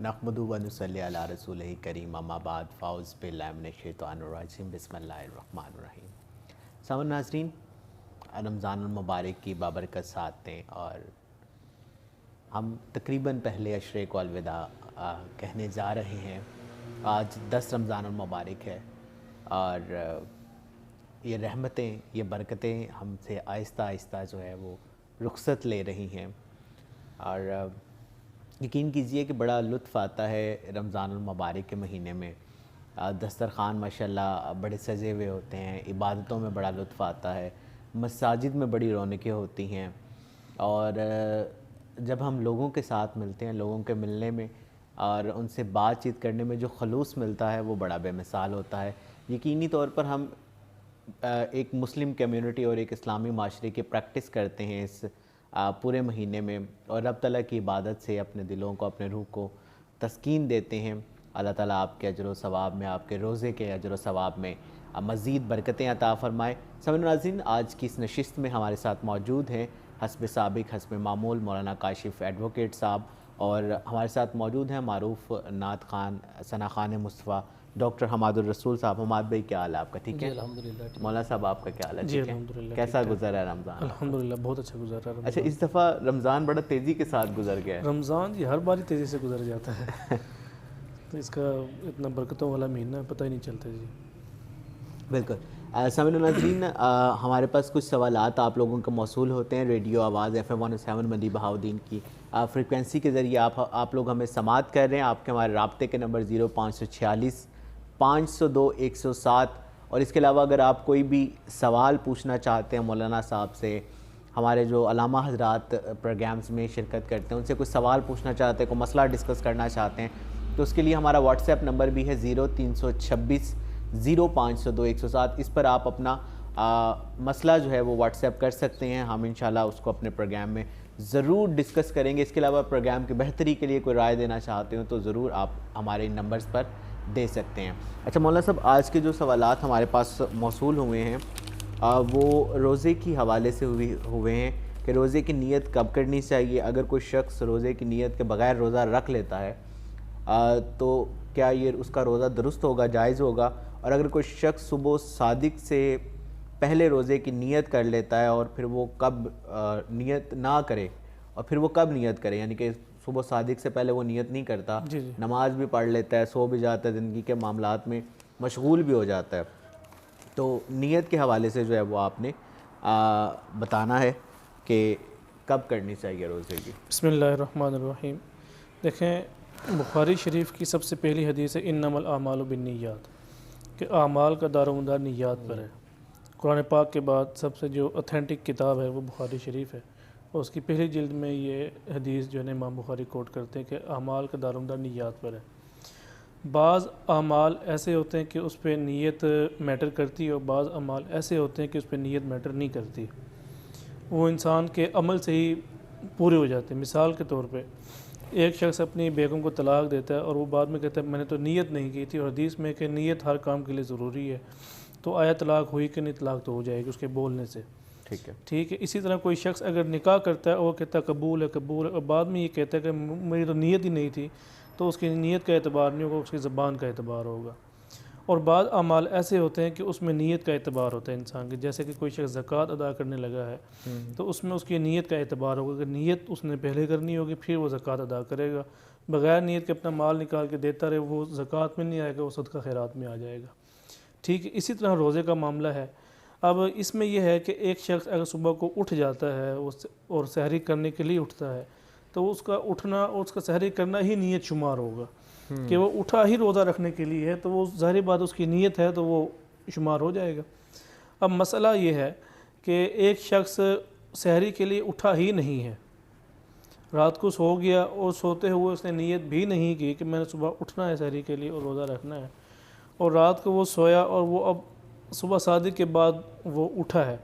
نحمدہ و نصلی علی رسولہ کریم اما بعد فاؤز باللہ من الشیطان الرجیم بسم اللہ الرحمن الرحیم۔ سامعین ناظرین، رمضان المبارک کی بابرکت ساتھ ہیں اور ہم تقریباً پہلے عشرے کو الوداع کہنے جا رہے ہیں۔ آج 10 رمضان المبارک ہے اور یہ رحمتیں، یہ برکتیں ہم سے آہستہ آہستہ جو ہے وہ رخصت لے رہی ہیں، اور یقین کیجئے کہ بڑا لطف آتا ہے رمضان المبارک کے مہینے میں۔ دسترخوان ماشاءاللہ بڑے سجے ہوئے ہوتے ہیں، عبادتوں میں بڑا لطف آتا ہے، مساجد میں بڑی رونقیں ہوتی ہیں، اور جب ہم لوگوں کے ساتھ ملتے ہیں، لوگوں کے ملنے میں اور ان سے بات چیت کرنے میں جو خلوص ملتا ہے وہ بڑا بے مثال ہوتا ہے۔ یقینی طور پر ہم ایک مسلم کمیونٹی اور ایک اسلامی معاشرے کی پریکٹس کرتے ہیں اس پورے مہینے میں، اور رب تعالیٰ کی عبادت سے اپنے دلوں کو، اپنے روح کو تسکین دیتے ہیں۔ اللہ تعالیٰ آپ کے اجر و ثواب میں، آپ کے روزے کے اجر و ثواب میں مزید برکتیں عطا فرمائے۔ سامعین ناظرین، آج کی اس نشست میں ہمارے ساتھ موجود ہیں حسب سابق حسب معمول مولانا کاشف ایڈوکیٹ صاحب، اور ہمارے ساتھ موجود ہیں معروف نعت خوان ثنا خوان مصطفیٰ ڈاکٹر حماد الرسول صاحب۔ حماد بھائی کیا حال ہے آپ کا؟ ٹھیک ہے؟ جی الحمدللہ ٹھیک۔ مولانا صاحب آپ کا کیا حال ہے؟ جی ٹھیک ہے؟ الحمدللہ کیسا گزرا ہے رمضان؟ الحمدللہ بہت اچھا گزر رہا ہے اچھا، اس دفعہ رمضان بڑا تیزی کے ساتھ گزر گیا ہے۔ رمضان یہ ہر بار تیزی سے گزر جاتا ہے تو اس کا اتنا برکتوں والا مہینہ پتہ ہی نہیں چلتا جی۔ بالکل۔ سامعین ناظرین، ہمارے پاس کچھ سوالات آپ لوگوں کے موصول ہوتے ہیں ریڈیو آواز FM 107 مدی بہاؤدین کی فریکوینسی کے ذریعے آپ لوگ ہمیں سماعت کر رہے ہیں۔ آپ کے ہمارے رابطے کے نمبر 0546 502 107، اور اس کے علاوہ اگر آپ کوئی بھی سوال پوچھنا چاہتے ہیں مولانا صاحب سے، ہمارے جو علامہ حضرات پروگرامز میں شرکت کرتے ہیں ان سے کوئی سوال پوچھنا چاہتے ہیں، کوئی مسئلہ ڈسکس کرنا چاہتے ہیں، تو اس کے لیے ہمارا واٹس ایپ نمبر بھی ہے 0326 0502 107۔ اس پر آپ اپنا مسئلہ جو ہے وہ واٹس ایپ کر سکتے ہیں، ہم انشاءاللہ اس کو اپنے پروگرام میں ضرور ڈسکس کریں گے۔ اس کے علاوہ پروگرام کی بہتری کے لیے کوئی رائے دینا چاہتے ہو تو ضرور آپ ہمارے ان نمبرز پر دے سکتے ہیں۔ اچھا مولانا صاحب، آج کے جو سوالات ہمارے پاس موصول ہوئے ہیں وہ روزے کی حوالے سے ہوئے ہیں کہ روزے کی نیت کب کرنی چاہیے؟ اگر کوئی شخص روزے کی نیت کے بغیر روزہ رکھ لیتا ہے تو کیا یہ اس کا روزہ درست ہوگا، جائز ہوگا؟ اور اگر کوئی شخص صبح صادق سے پہلے روزے کی نیت کر لیتا ہے اور پھر وہ کب نیت نہ کرے، اور پھر وہ کب نیت کرے؟ یعنی کہ صبح صادق سے پہلے وہ نیت نہیں کرتا، نماز بھی پڑھ لیتا ہے، سو بھی جاتا ہے، زندگی کے معاملات میں مشغول بھی ہو جاتا ہے، تو نیت کے حوالے سے جو ہے وہ آپ نے بتانا ہے کہ کب کرنی چاہیے روزے کی۔ بسم اللہ الرحمن الرحیم۔ دیکھیں، بخاری شریف کی سب سے پہلی حدیث ہے انما الاعمال بالنیات، کہ اعمال کا دار و مدار نیات پر ہے۔ قرآن پاک کے بعد سب سے جو اتھینٹک کتاب ہے وہ بخاری شریف ہے، اور اس کی پہلی جلد میں یہ حدیث جو ہے امام بخاری کوٹ کرتے ہیں کہ اعمال کا دار و مدار نیات پر ہے۔ بعض اعمال ایسے ہوتے ہیں کہ اس پہ نیت میٹر کرتی ہے، اور بعض اعمال ایسے ہوتے ہیں کہ اس پہ نیت میٹر نہیں کرتی، وہ انسان کے عمل سے ہی پورے ہو جاتے ہیں۔ مثال کے طور پہ ایک شخص اپنی بیگم کو طلاق دیتا ہے اور وہ بعد میں کہتا ہے میں نے تو نیت نہیں کی تھی، اور حدیث میں کہ نیت ہر کام کے لیے ضروری ہے، تو آیا طلاق ہوئی کہ نہیں؟ طلاق تو ہو جائے گی اس کے بولنے سے، ٹھیک ہے۔ اسی طرح کوئی شخص اگر نکاح کرتا ہے اور وہ کہتا ہے قبول ہے قبول ہے، اور بعد میں یہ کہتا ہے کہ میری تو نیت ہی نہیں تھی، تو اس کی نیت کا اعتبار نہیں ہوگا، اس کی زبان کا اعتبار ہوگا۔ اور بعض اعمال ایسے ہوتے ہیں کہ اس میں نیت کا اعتبار ہوتا ہے انسان کے، جیسے کہ کوئی شخص زکوٰۃ ادا کرنے لگا ہے تو اس میں اس کی نیت کا اعتبار ہوگا کہ نیت اس نے پہلے کرنی ہوگی، پھر وہ زکوٰۃ ادا کرے گا۔ بغیر نیت کے اپنا مال نکال کے دیتا رہے، وہ زکوٰۃ میں نہیں آئے گا، وہ صدقہ خیرات میں آ جائے گا، ٹھیک ہے۔ اسی طرح روزے کا معاملہ ہے۔ اب اس میں یہ ہے کہ ایک شخص اگر صبح کو اٹھ جاتا ہے اور سحری کرنے کے لیے اٹھتا ہے، تو اس کا اٹھنا اور اس کا سحری کرنا ہی نیت شمار ہوگا، کہ وہ اٹھا ہی روزہ رکھنے کے لیے ہے، تو وہ ظاہری بات اس کی نیت ہے تو وہ شمار ہو جائے گا۔ اب مسئلہ یہ ہے کہ ایک شخص سحری کے لیے اٹھا ہی نہیں ہے، رات کو سو گیا اور سوتے ہوئے اس نے نیت بھی نہیں کی کہ میں نے صبح اٹھنا ہے سحری کے لیے اور روزہ رکھنا ہے، اور رات کو وہ سویا اور وہ اب صبح صادق کے بعد وہ اٹھا ہے،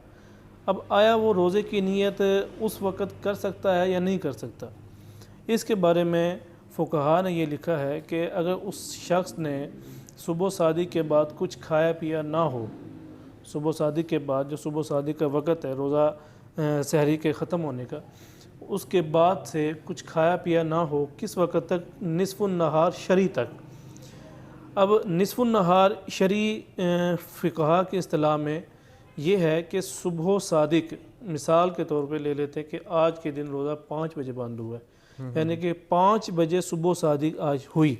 اب آیا وہ روزے کی نیت اس وقت کر سکتا ہے یا نہیں کر سکتا؟ اس کے بارے میں فقہاء نے یہ لکھا ہے کہ اگر اس شخص نے صبح صادق کے بعد کچھ کھایا پیا نہ ہو، صبح صادق کے بعد جو صبح صادق کا وقت ہے روزہ سحری کے ختم ہونے کا، اس کے بعد سے کچھ کھایا پیا نہ ہو، کس وقت تک؟ نصف النہار شری تک۔ اب نصف النہار شری فقہا کی اصطلاح میں یہ ہے کہ صبح صادق، مثال کے طور پہ لے لیتے ہیں کہ آج کے دن روزہ 5 بجے بند ہوا ہے، یعنی کہ 5 بجے صبح صادق آج ہوئی،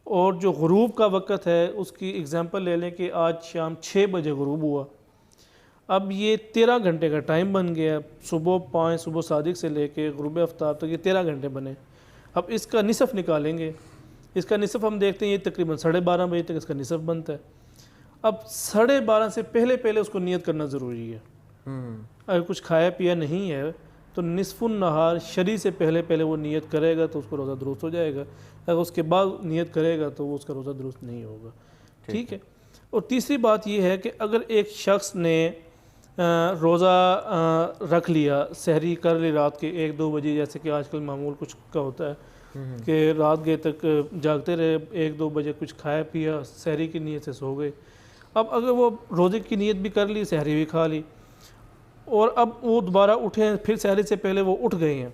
اور جو غروب کا وقت ہے اس کی اگزامپل لے لیں کہ آج شام 6 بجے غروب ہوا۔ اب یہ 13 گھنٹے کا ٹائم بن گیا، صبح صادق سے لے کے غروب آفتاب تک یہ 13 گھنٹے بنے۔ اب اس کا نصف نکالیں گے، اس کا نصف ہم دیکھتے ہیں یہ تقریباً 12:30 بجے تک اس کا نصف بنتا ہے۔ اب 12:30 سے پہلے اس کو نیت کرنا ضروری ہے۔ اگر کچھ کھایا پیا نہیں ہے تو نصف النہار شری سے پہلے وہ نیت کرے گا تو اس کو روزہ درست ہو جائے گا، اگر اس کے بعد نیت کرے گا تو وہ اس کا روزہ درست نہیں ہوگا، ٹھیک ہے۔ اور تیسری بات یہ ہے کہ اگر ایک شخص نے روزہ رکھ لیا، سحری کر لی رات کے 1-2 بجے، جیسے کہ آج کل معمول کچھ کا ہوتا ہے کہ رات گئے تک جاگتے رہے، 1-2 بجے کچھ کھایا پیا، سحری کی نیت سے سو گئے۔ اب اگر وہ روزے کی نیت بھی کر لی، سحری بھی کھا لی، اور اب وہ دوبارہ اٹھے ہیں، پھر سحری سے پہلے وہ اٹھ گئے ہیں،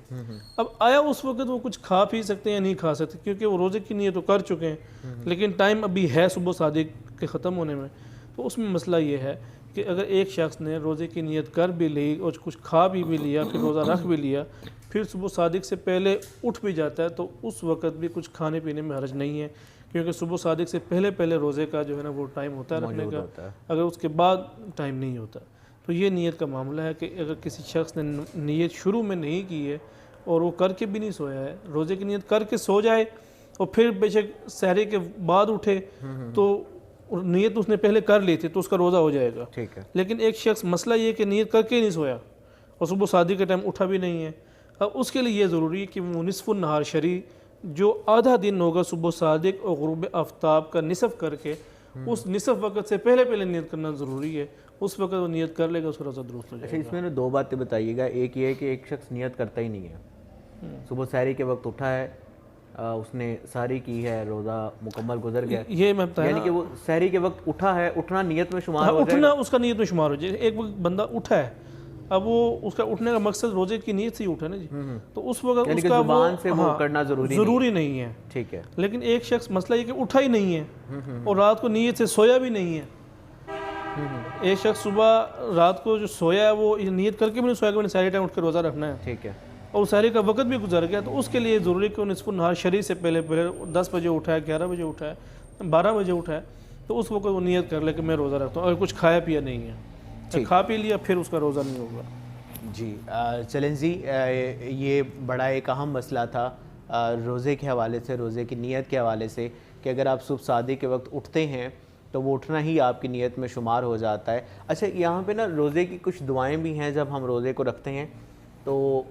اب آیا اس وقت وہ کچھ کھا پی سکتے ہیں یا نہیں کھا سکتے؟ کیونکہ وہ روزے کی نیت تو کر چکے ہیں لیکن ٹائم ابھی ہے صبح صادق کے ختم ہونے میں، تو اس میں مسئلہ یہ ہے کہ اگر ایک شخص نے روزے کی نیت کر بھی لی اور کچھ کھا بھی لیا، پھر روزہ رکھ بھی لیا، پھر صبح صادق سے پہلے اٹھ بھی جاتا ہے، تو اس وقت بھی کچھ کھانے پینے میں حرج نہیں ہے، کیونکہ صبح صادق سے پہلے روزے کا جو ہے نا وہ ٹائم ہوتا ہے رکھنے کا، اگر اس کے بعد ٹائم نہیں ہوتا۔ تو یہ نیت کا معاملہ ہے کہ اگر کسی شخص نے نیت شروع میں نہیں کی ہے اور وہ کر کے بھی نہیں سویا ہے، روزے کی نیت کر کے سو جائے اور پھر بے شک سحری کے بعد اٹھے تو نیت اس نے پہلے کر لی تھی تو اس کا روزہ ہو جائے گا، ٹھیک ہے۔ لیکن ایک شخص مسئلہ یہ کہ نیت کر کے ہی نہیں سویا اور صبح صادق کے ٹائم اٹھا بھی نہیں ہے، اب اس کے لیے یہ ضروری ہے کہ وہ نصف النہار شری جو آدھا دن ہوگا صبح صادق اور غروب آفتاب کا نصف کر کے، اس نصف وقت سے پہلے نیت کرنا ضروری ہے، اس وقت وہ نیت کر لے گا، اس کا روزہ درست ہو جائے گا۔ اچھا، اس میں 2 باتیں بتائیے گا، ایک یہ ہے کہ ایک شخص نیت کرتا ہی نہیں ہے، صبح سحری کے وقت اٹھا ہے، اس نے سحری کی ہے، روزہ مکمل گزر گیا، یہ میں بتایا یعنی کہ وہ سحری کے وقت اٹھا ہے، اٹھنا نیت میں شمار ہو جائے گا؟ اٹھنا اس کا نیت میں شمار ہو جائے۔ ایک وقت بندہ اٹھا ہے، اب وہ اس کا اٹھنے کا مقصد روزے کی نیت سے ہی اٹھا نا جی، تو اس وقت اس کا زبان سے وہ کرنا ضروری نہیں ہے، ٹھیک ہے۔ لیکن ایک شخص مسئلہ یہ کہ اٹھا ہی نہیں ہے اور رات کو نیت سے سویا بھی نہیں ہے، ایک شخص صبح رات کو جو سویا ہے وہ نیت کر کے بھی نہیں سویا کہ میں نے سحری ٹائم اٹھ کے روزہ رکھنا ہے، ٹھیک ہے، اور سحری کا وقت بھی گزر گیا، تو اس کے لیے ضروری ہے کہ وہ نصف النہار شری سے پہلے 10 بجے اٹھا ہے، 11 بجے اٹھا ہے، 12 بجے اٹھا ہے، تو اس وقت وہ نیت کر لے کہ میں روزہ رکھتا ہوں، اگر کچھ کھایا پیا نہیں ہے، کھا پی لیا پھر اس کا روزہ نہیں ہوگا۔ جی چلیں جی، یہ بڑا ایک اہم مسئلہ تھا روزے کے حوالے سے، روزے کی نیت کے حوالے سے، کہ اگر آپ صبح صادق کے وقت اٹھتے ہیں تو وہ اٹھنا ہی آپ کی نیت میں شمار ہو جاتا ہے۔ اچھا، یہاں پہ نا روزے کی کچھ دعائیں بھی ہیں، جب ہم روزے کو رکھتے ہیں تو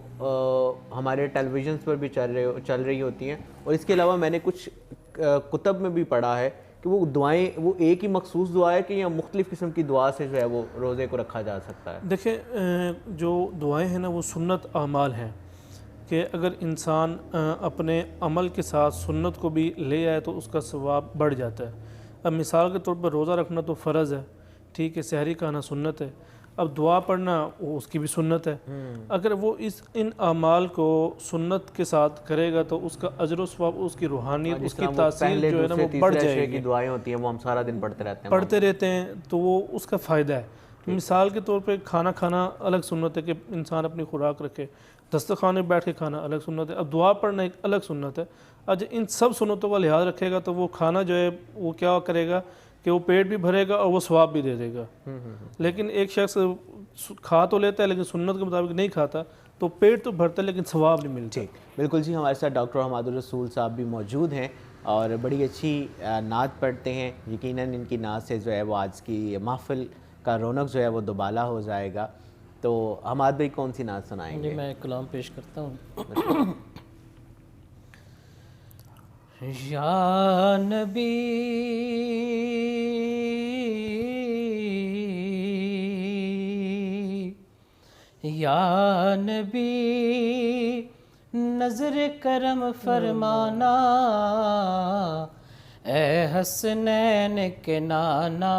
ہمارے ٹیلی ویژنس پر بھی چل رہی ہوتی ہیں، اور اس کے علاوہ میں نے کچھ کتب میں بھی پڑھا ہے کہ وہ دعائیں وہ ایک ہی مخصوص دعا ہے کہ یا مختلف قسم کی دعا سے جو ہے وہ روزے کو رکھا جا سکتا ہے؟ دیکھیں، جو دعائیں ہیں نا وہ سنت اعمال ہیں، کہ اگر انسان اپنے عمل کے ساتھ سنت کو بھی لے آئے تو اس کا ثواب بڑھ جاتا ہے۔ اب مثال کے طور پر روزہ رکھنا تو فرض ہے، ٹھیک ہے، سحری کھانا سنت ہے، اب دعا پڑھنا وہ اس کی بھی سنت ہے، اگر وہ ان اعمال کو سنت کے ساتھ کرے گا تو اس کا اجر و ثواب، اس کی روحانیت، اس کی تاثیر جو ہے نا وہ بڑھ جائے گی۔ دعائیں ہوتی ہیں وہ ہم سارا دن پڑھتے رہتے ہیں تو وہ اس کا فائدہ ہے۔ مثال کے طور پہ کھانا کھانا الگ سنت ہے کہ انسان اپنی خوراک رکھے، دسترخوان میں بیٹھ کے کھانا الگ سنت ہے، اب دعا پڑھنا ایک الگ سنت ہے۔ آج ان سب سنتوں کا لحاظ رکھے گا تو وہ کھانا جو ہے وہ کیا کرے گا کہ وہ پیٹ بھی بھرے گا اور وہ ثواب بھی دے دے گا۔ لیکن ایک شخص کھا تو لیتا ہے لیکن سنت کے مطابق نہیں کھاتا تو پیٹ تو بھرتا ہے لیکن ثواب نہیں ملتا۔ بالکل جی، ہمارے ساتھ ڈاکٹر حماد الرسول صاحب بھی موجود ہیں اور بڑی اچھی نعت پڑھتے ہیں، یقیناً ان کی نعت سے جو ہے وہ آج کی محفل کا رونق جو ہے وہ دوبالا ہو جائے گا۔ تو حماد بھائی کون سی نعت سنائیں گے؟ میں کلام پیش کرتا ہوں۔ یا نبی یا نبی نظر کرم فرمانا، اے حسنین کے نانا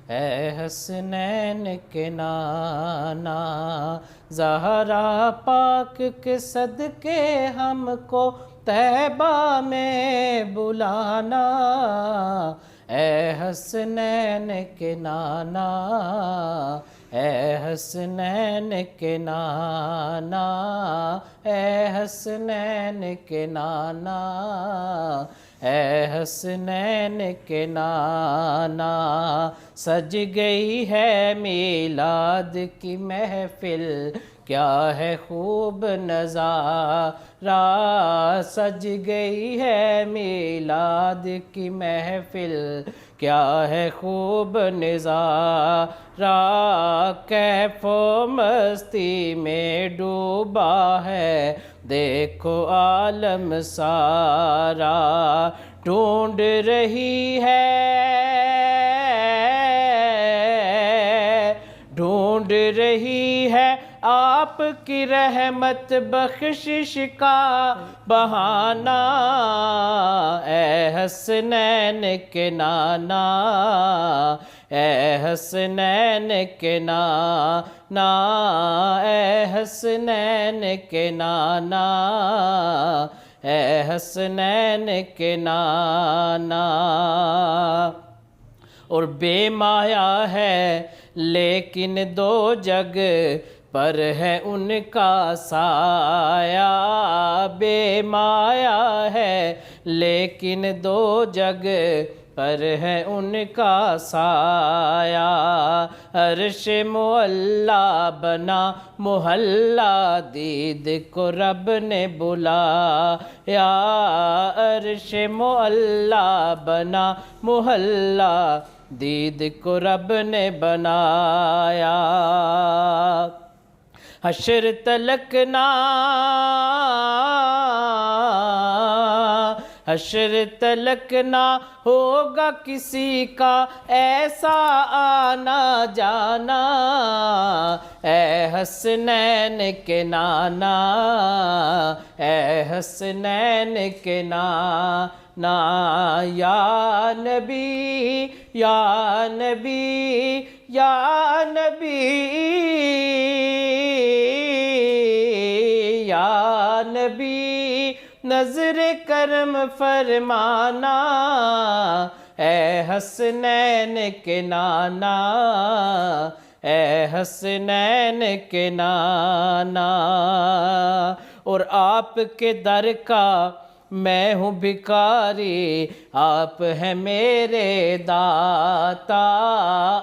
اے حسنین کے نانا، زہرا پاک کے صدقے ہم کو طیبہ میں بلانا، اے حسنین کے نانا، اے حسنین کے نانا، اے حسنین کے نانا، اے حسنین کے نانا۔ سج گئی ہے میلاد کی محفل، کیا ہے خوب نظارہ، سج گئی ہے میلاد کی محفل، کیا ہے خوب نظارہ، کیف و مستی میں ڈوبا ہے دیکھو عالم سارا، ڈھونڈ رہی ہے آپ کی رحمت بخشش کا بہانہ، اے حسنین کے نانا، اے حسنین کے نانا، اے حسنین کے نانا، اے حسنین کے نانا۔ اور بے مایا ہے لیکن دو جگ پر ہے ان کا سایہ، بے مایا ہے لیکن دو جگ پر ہے ان کا سایہ، عرش معلا بنا محلہ دید کو رب نے بلایا، عرش معلا بنا محلہ دید کو رب نے بنایا، حشر تلک نہ حشر تلک نہ ہوگا کسی کا ایسا آنا جانا، اے حسنین کے نانا، اے حسنین کے نانا، یا نبی یا نبی یا نبی یا نبی، نظر کرم فرمانا، اے حسنین کے نانا، اے حسنین کے نانا۔ اور آپ کے در کا میں ہوں بھکاری، آپ ہیں میرے داتا،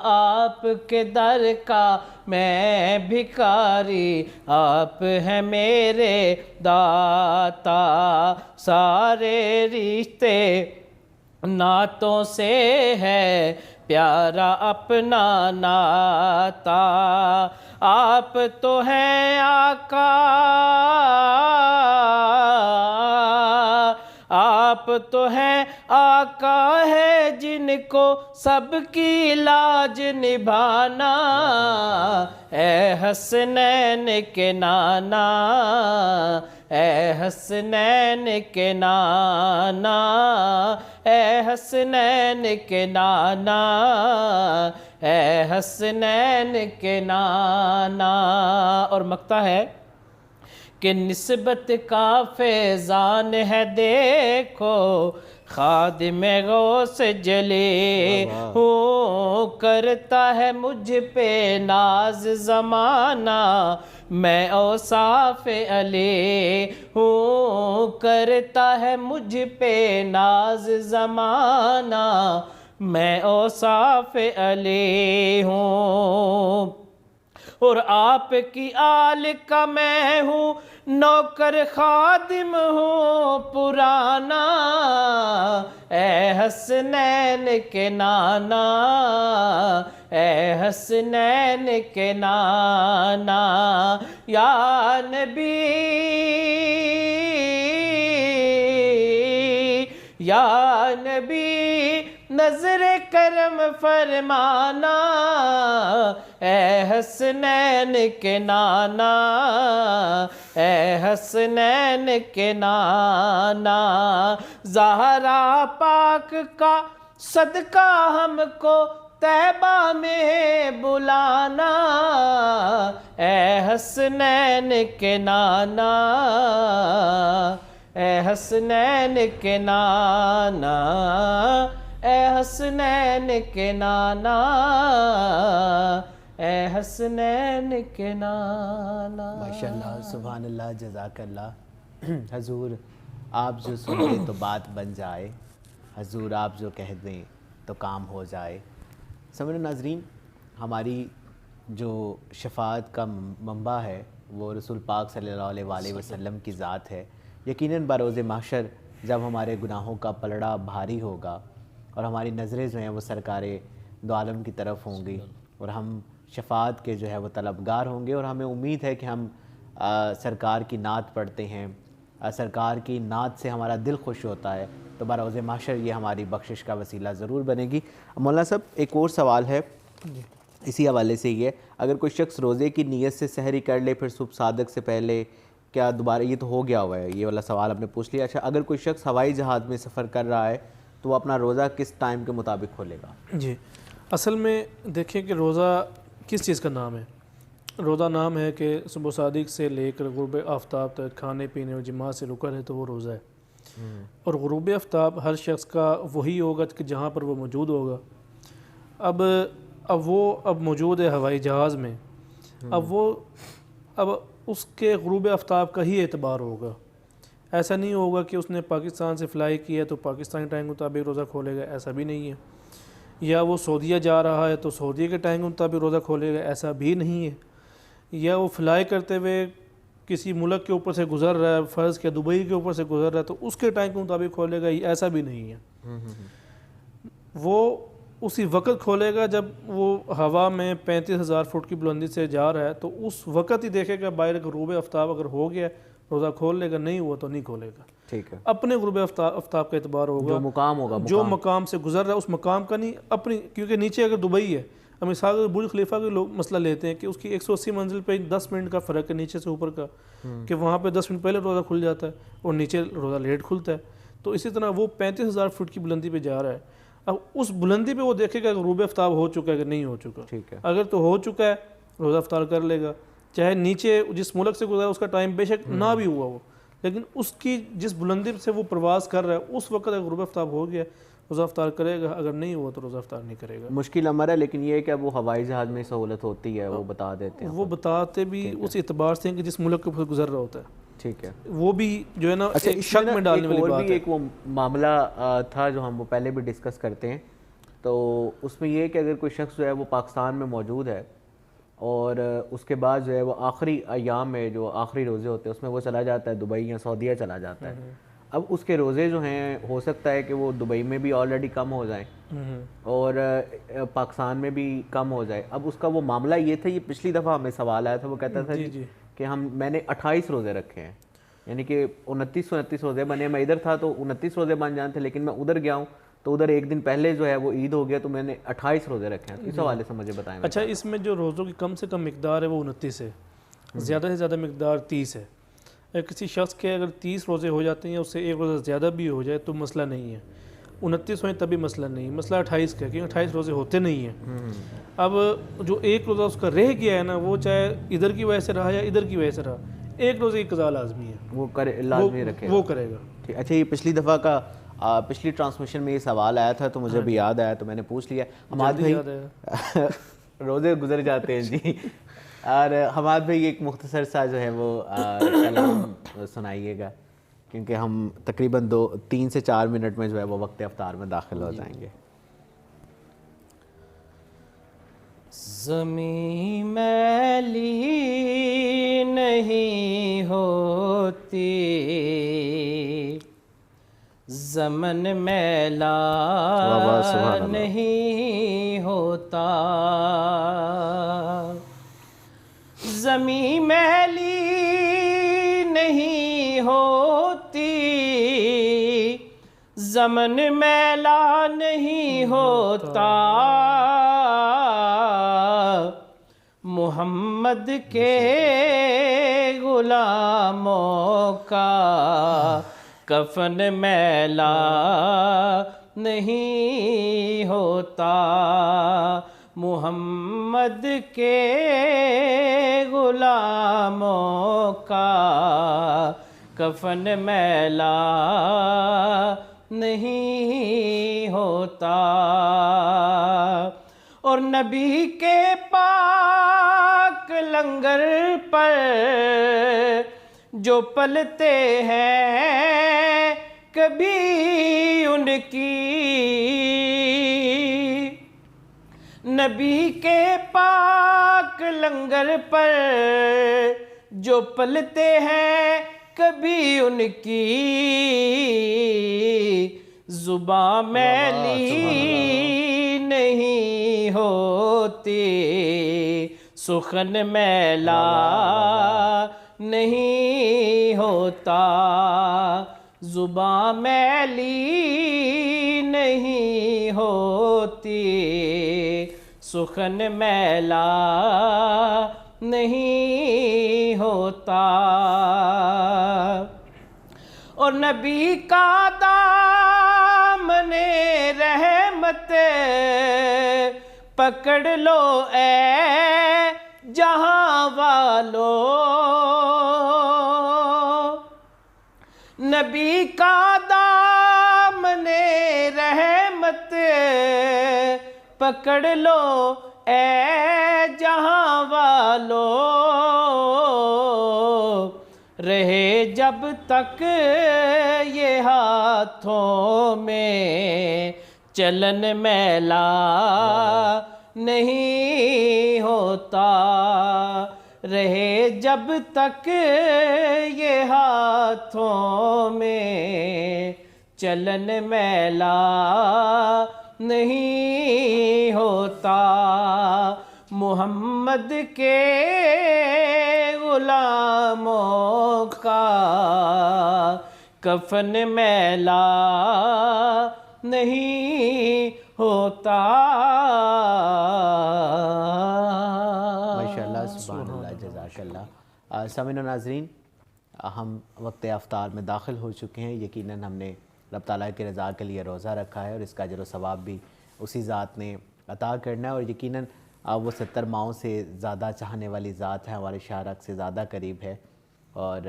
آپ کے در کا میں بھکاری، آپ ہیں میرے داتا، سارے رشتے نعتوں سے ہے پیارا اپنا ناتا، آپ تو ہیں آقا، آپ تو ہیں آقا ہے جن کو سب کی لاج نبھانا، اے حسنین کے نانا، اے حسنین کے نانا، اے حسنین کے نانا، اے حسنین کے نانا۔ اور مقطع ہے کہ نسبت کا فیضان ہے دیکھو، خادم غوث جلی ہوں، کرتا ہے مجھ پہ ناز زمانہ، میں اوصاف علی ہوں، کرتا ہے مجھ پہ ناز زمانہ، میں اوصاف علی ہوں، اور آپ کی آل کا میں ہوں نوکر خادم ہوں پرانا، اے حسنین کے نانا، اے حسنین کے نانا، یا نبی یا نبی، نظر کرم فرمانا، اے حسنین کے نانا، اے حسنین کے نانا، زہرا پاک کا صدقہ ہم کو طیبہ میں بلانا، اے حسنین کے نانا، اے حسنین کے نانا، اے حسنین کے نانا، اے حسنین کے نانا۔ ماشاءاللہ، سبحان اللہ، جزاک اللہ۔ حضور آپ جو سن لیں تو بات بن جائے، حضور آپ جو کہہ دیں تو کام ہو جائے۔ سامعین و ناظرین، ہماری جو شفاعت کا منبع ہے وہ رسول پاک صلی اللہ علیہ وآلہ وسلم کی ذات ہے۔ یقیناً بروز محشر جب ہمارے گناہوں کا پلڑا بھاری ہوگا اور ہماری نظریں جو ہیں وہ سرکار دو عالم کی طرف ہوں گی اور ہم شفاعت کے جو ہے وہ طلبگار ہوں گے، اور ہمیں امید ہے کہ ہم سرکار کی نعت پڑھتے ہیں، سرکار کی نعت سے ہمارا دل خوش ہوتا ہے، تو بروز محشر یہ ہماری بخشش کا وسیلہ ضرور بنے گی۔ مولانا صاحب، ایک اور سوال ہے اسی حوالے سے، یہ اگر کوئی شخص روزے کی نیت سے سحری کر لے پھر صبح صادق سے پہلے کیا دوبارہ، یہ تو ہو گیا ہوا ہے، یہ والا سوال آپ نے پوچھ لیا۔ اچھا، اگر کوئی شخص ہوائی جہاز میں سفر کر رہا ہے تو وہ اپنا روزہ کس ٹائم کے مطابق کھولے گا؟ جی، اصل میں دیکھیں کہ روزہ کس چیز کا نام ہے۔ روزہ نام ہے کہ صبح صادق سے لے کر غروب آفتاب تک کھانے پینے اور جماع سے رکا ہے تو وہ روزہ ہے، اور غروب آفتاب ہر شخص کا وہی ہوگا کہ جہاں پر وہ موجود ہوگا۔ اب وہ موجود ہے ہوائی جہاز میں، اب اس کے غروب آفتاب کا ہی اعتبار ہوگا۔ ایسا نہیں ہوگا کہ اس نے پاکستان سے فلائی کی ہے تو پاکستانی ٹائم کے مطابق روزہ کھولے گا، ایسا بھی نہیں ہے۔ یا وہ سعودیہ جا رہا ہے تو سعودیہ کے ٹائم کے مطابق روزہ کھولے گا، ایسا بھی نہیں ہے۔ یا وہ فلائی کرتے ہوئے کسی ملک کے اوپر سے گزر رہا ہے، فرض کہ دبئی کے اوپر سے گزر رہا ہے تو اس کے ٹائم کے مطابق کھولے گا، ایسا بھی نہیں ہے۔ وہ اسی وقت کھولے گا جب وہ ہوا میں 35,000 فٹ کی بلندی سے جا رہا ہے، تو اس وقت ہی دیکھے گا باہر غروب آفتاب اگر ہو گیا روزہ کھول لے گا، نہیں ہوا تو نہیں کھولے گا۔ ٹھیک ہے، اپنے غروب آفتاب کا اعتبار ہوگا، جو مقام ہوگا، جو مقام سے گزر رہا ہے اس مقام کا نہیں اپنی، کیونکہ نیچے اگر دبئی ہے، ہم مثال کے برج خلیفہ کے لوگ مسئلہ لیتے ہیں کہ اس کی 180 منزل پہ 10 منٹ کا فرق ہے نیچے سے اوپر کا، کہ وہاں پہ 10 منٹ پہلے روزہ کھل جاتا ہے اور نیچے روزہ لیٹ کھلتا ہے۔ تو اسی طرح وہ 35,000 فٹ کی بلندی پہ جا رہا ہے، اب اس بلندی پہ وہ دیکھے گا کہ غروب آفتاب ہو چکا ہے کہ نہیں ہو چکا۔ ٹھیک ہے، اگر تو ہو چکا ہے روزہ افطار کر لے گا، چاہے نیچے جس ملک سے گزرا اس کا ٹائم بے شک نہ بھی ہوا وہ، لیکن اس کی جس بلندی سے وہ پرواز کر رہا ہے اس وقت اگر غروب آفتاب ہو گیا روزہ افطار کرے گا، اگر نہیں ہوا تو روزہ افطار نہیں کرے گا۔ مشکل امر ہے، لیکن یہ ہے کہ اب وہ ہوائی جہاز میں سہولت ہوتی ہے، وہ بتا دیتے ہیں، وہ بتاتے بھی اس اعتبار سے ہیں کہ جس ملک کے اوپر گزر رہا ہوتا ہے، ٹھیک ہے۔ وہ بھی جو ہے نا ایک شک میں ڈالنے والی بات ہے۔ ایک وہ معاملہ تھا جو ہم وہ پہلے بھی ڈسکس کرتے ہیں، تو اس میں یہ ہے کہ اگر کوئی شخص جو ہے وہ پاکستان میں موجود ہے اور اس کے بعد جو ہے وہ آخری ایام میں جو آخری روزے ہوتے ہیں اس میں وہ چلا جاتا ہے دبئی یا سعودیہ چلا جاتا ہے، اب اس کے روزے جو ہیں ہو سکتا ہے کہ وہ دبئی میں بھی آلریڈی کم ہو جائیں اور پاکستان میں بھی کم ہو جائے۔ اب اس کا وہ معاملہ یہ تھا، یہ پچھلی دفعہ ہمیں سوال آیا تھا، وہ کہتا تھا کہ میں نے 28 روزے رکھے ہیں، یعنی کہ 29 روزے بنے، میں ادھر تھا تو 29 روزے بن جانے تھے، لیکن میں ادھر گیا ہوں تو ادھر ایک دن پہلے جو ہے وہ عید ہو گیا تو میں نے 28 روزے رکھے ہیں۔ اس حوالے سے مجھے بتائیں۔ اچھا، اس میں جو روزوں کی کم سے کم مقدار ہے وہ 29 ہے، زیادہ سے زیادہ مقدار 30 ہے۔ اگر کسی شخص کے اگر 30 روزے ہو جاتے ہیں، اس سے ایک روزہ زیادہ بھی ہو جائے تو مسئلہ نہیں ہے، 29 ہوئیں تبھی مسئلہ نہیں، مسئلہ 28 کا، کیونکہ 28 روزے ہوتے نہیں ہیں۔ اب جو ایک روزہ اس کا رہ گیا ہے نا، وہ چاہے ادھر کی وجہ سے رہا یا ادھر کی وجہ سے رہا، ایک روزے کی قضا لازمی ہے، وہ لازمی رکھے، وہ کرے گا۔ اچھا، یہ پچھلی دفعہ کا پچھلی ٹرانسمیشن میں یہ سوال آیا تھا تو مجھے بھی یاد آیا تو میں نے پوچھ لیا۔ حماد بھائی روزے گزر جاتے ہیں جی، اور حماد بھائی ایک مختصر سا جو ہے وہ کلام سنائیے گا، کیونکہ ہم تقریباً 3 سے 4 منٹ میں جو ہے وہ وقت افطار میں داخل ہو جائیں گے۔ زمین میلی نہیں ہوتی، زمن میلا نہیں ہوتا، زمین میلی نہیں ہوتی، زمن میلا نہیں ہوتا، محمد کے غلاموں کا کفن میلا نہیں ہوتا، محمد کے غلاموں کا کفن میلا نہیں ہوتا، اور نبی کے پاک لنگر پر جو پلتے ہیں کبھی ان کی، نبی کے پاک لنگر پر جو پلتے ہیں کبھی ان کی زبان میلی نہیں ہوتی، سخن میلا نہیں ہوتا، زبان میلی نہیں ہوتی، سخن میلا نہیں ہوتا، اور نبی کا دامن رحمت پکڑ لو اے جہاں والو، نبی کا دامن رحمت پکڑ لو اے جہاں والو، رہے جب تک یہ ہاتھوں میں چلن میلا نہیں ہوتا، رہے جب تک یہ ہاتھوں میں چلن میلا نہیں ہوتا، محمد کے غلاموں کا کفن میلا نہیں ہوتا۔ ماشاءاللہ، سبحان اللہ، جزاک اللہ۔ سامعین و ناظرین، ہم وقت افطار میں داخل ہو چکے ہیں۔ یقیناً ہم نے رب تعالیٰ کی رضا کے لیے روزہ رکھا ہے اور اس کا اجر و ثواب بھی اسی ذات نے عطا کرنا ہے، اور یقیناً وہ 70 ماؤں سے زیادہ چاہنے والی ذات ہے، ہمارے شارک سے زیادہ قریب ہے، اور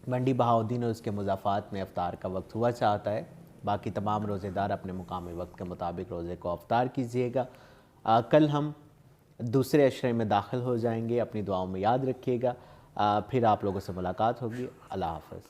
منڈی بہاؤدین اور اس کے مضافات میں افطار کا وقت ہوا چاہتا ہے۔ باقی تمام روزے دار اپنے مقامی وقت کے مطابق روزے کو افطار کیجئے گا۔ کل ہم دوسرے عشرے میں داخل ہو جائیں گے، اپنی دعاؤں میں یاد رکھیے گا۔ پھر آپ لوگوں سے ملاقات ہوگی۔ اللہ حافظ۔